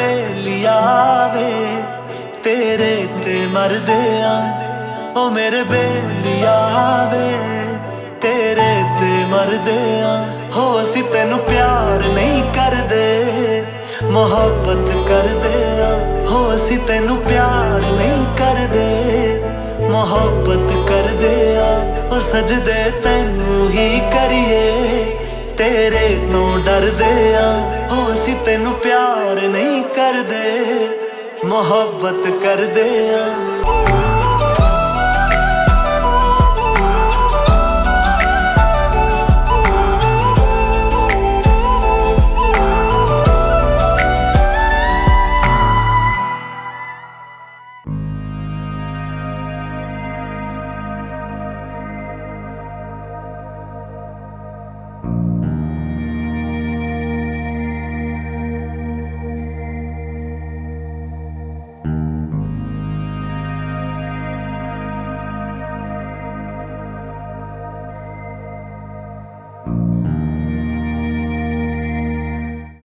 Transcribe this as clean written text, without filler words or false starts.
बेलिया वे तेरे ते मरदे आ, ओ मेरे बेलिया वे तेरे ते मरदे आ। हो असी तेनू प्यार नहीं करदे मोहब्बत करदे आ, हो असी तेनू प्यार नहीं करदे मोहब्बत करदे आ। ओ सजदे तेनू ही करिए तेरे तो डरदे आ, हो असी तेनू प्यार नहीं करदे मोहब्बत करदे आ।